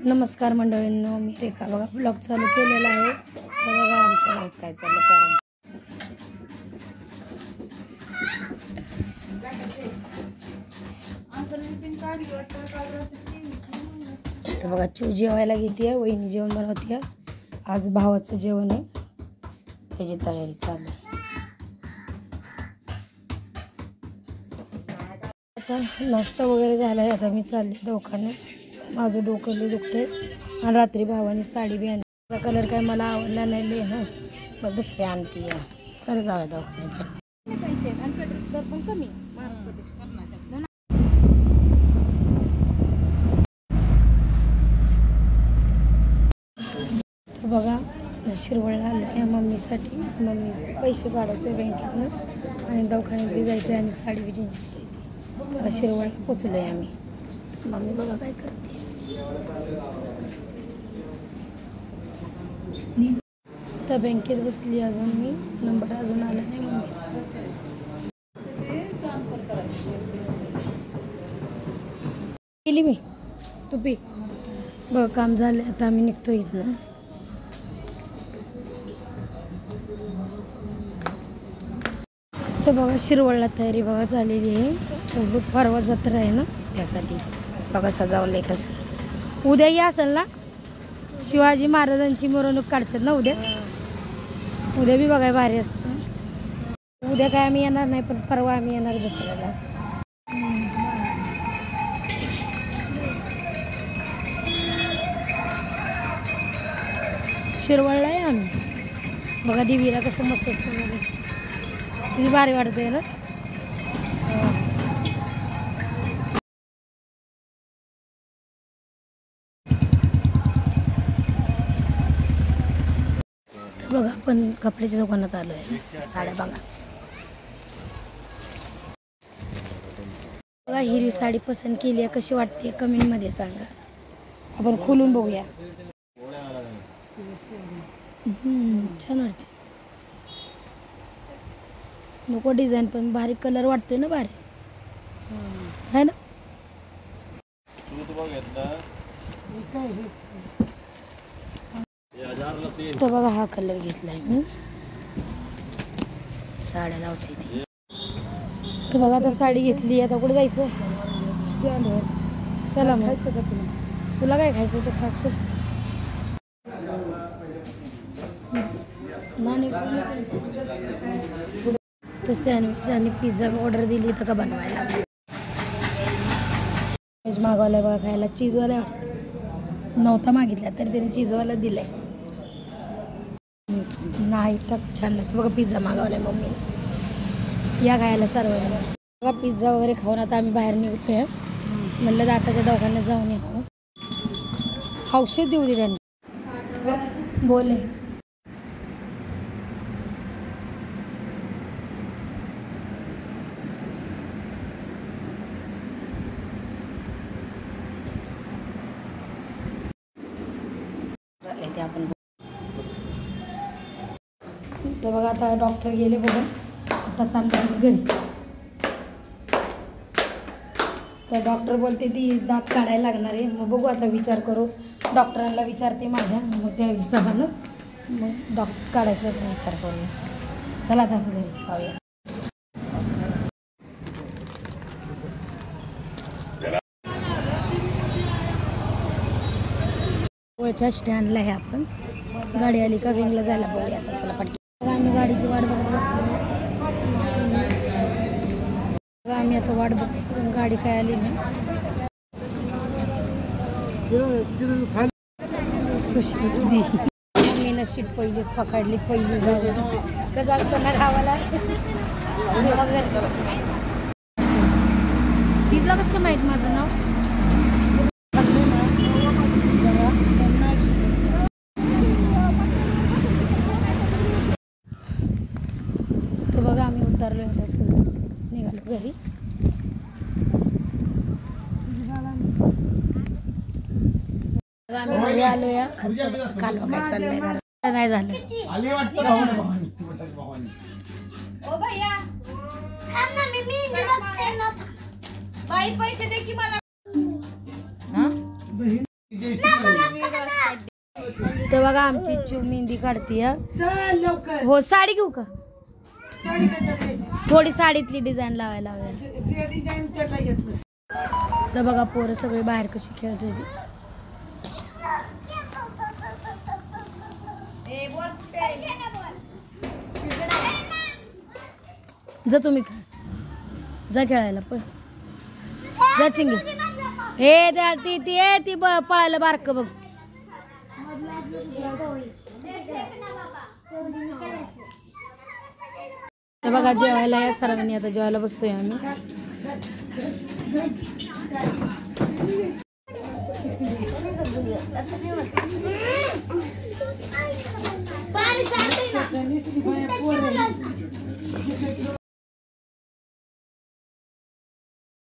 नमस्कार मंडळींनो, मी रेखा बघा ब्लॉग चालू केलेला आहे. तर बघा आमच्या घरात काय चाललं पोरांचं. तर बघा चिव जेवायला घेते, वहिनी जेवण बनवते. आज भावाचं जेवण आहे, त्याची तयारी चालू आहे. आता नाश्ता वगैरे झाला आहे. आता मी चालले दवाखान्यात. माझं डोकं लई दुखतंय आणि रात्री भावाने साडी बी आणली. त्याचा कलर काय मला आवडला नाही ना, मग दुसरी आणते. चल जाऊया दवाखान्यात. तर बघा शिरवळला आलो आहे मम्मीसाठी. मम्मीचे पैसे काढायचे बँकेतनं आणि दवाखान्यात बी जायचं आणि साडी बी चेंज करायची. आता शिरवळला पोचलो आहे आम्ही. मम्मी बघा काय करते. तर बँकेत बसली अजून मी. नंबर अजून आला नाही मम्मीचा. केली मी तू पी बघ. काम झालं आता आम्ही निघतो इथनं. तर बघा शिरवळला तयारी बघा झालेली आहे. परवा जत्रा आहे ना, त्यासाठी बघा सजावलंय कसं. उद्या या असेल ना, शिवाजी महाराजांची मिरवणूक काढतात ना उद्या. उद्या बी बघाय भारी असतं. उद्या काय आम्ही येणार नाही, पण परवा आम्ही येणार जत्रेला. शिरवळला आहे आम्ही. बघा देवीला कसं मस्त असतं, किती भारी वाटतंय ना. बघा आपण कपड्याच्या दुकानात आलो आहे. साड्या बघा. बघा हिरवी साडी पसंत केली आहे. कशी वाटते कमेंटमध्ये सांगा. आपण खोलून बघूया. छान वाटते. नको डिझाईन पण भारी कलर वाटतोय ना, भारी है ना. तर बघा हा कलर घेतलाय मी. साड्या लावते ती. तर बघा आता साडी घेतली. आता कुठे जायचं. चला मग. तुला काय खायचं तर खायचं. तर सँडविच आणि पिझ्झा ऑर्डर दिली तर का बनवायला मागवलाय बघा खायला. चीजवाला नव्हता मागितला तरी त्याने चीजवाला दिलाय. नाही टाक छान लागतं बघा. पिझ्झा मागवलाय मम्मीने. या खायला सर्वांना. बघा पिझ्झा वगैरे खाऊन आता आम्ही बाहेर निघतोय. म्हणलं दाताच्या दवाखान्यात जाऊन यावं. औषध देऊ दे त्यांनी. बोले आपण. तर बघा आता डॉक्टर गेले बघा. आता चाललं घरी. तर डॉक्टर बोलते ती दात काढायला लागणार आहे. मग बघू आता विचार करू. डॉक्टरांना विचारते माझ्या, मग त्या हिशोबानं मग डॉक्टर काढायचा विचार करू. चला आता घरी जाऊया. जवळच्या स्टँडला आहे आपण. गाडी आली का विंगला जायला बघूया. आता चला पटकी. आम्ही गाडीची वाट बघत बसलो. आम्ही आता वाट बघतो, अजून गाडी काय आली नाही. मी ना सीट पहिलीच पकडली. पहिली जाऊ कसं असतं ना गावाला. तिथलं कसं काय माहीत माझं नाव. तर बघा आम्ही उतरलो होतो, सगळं निघालो घरी. आम्ही घरी आलो या. काल काय चाललंय घरात काय झालं. पैसे दे की मला. इकडं बघा आमची चिव मेहंदी काढतीय. चल लवकर. हो साडी घेऊ का? साडी कसं घ्यायची? थोडी साडीतली डिझाईन लावायला हवी. जे डिझाईन त्याला घेतलं. तर बघा पोरं सगळे बाहेर कशी खेळत होती. जा तुम्ही जा खेळायला पण जा चिंगी. हे त्या ती पळायला बारक बघ. तर बघा जेवायला या सर्वांनी. आता जेवायला बसतोय आम्ही.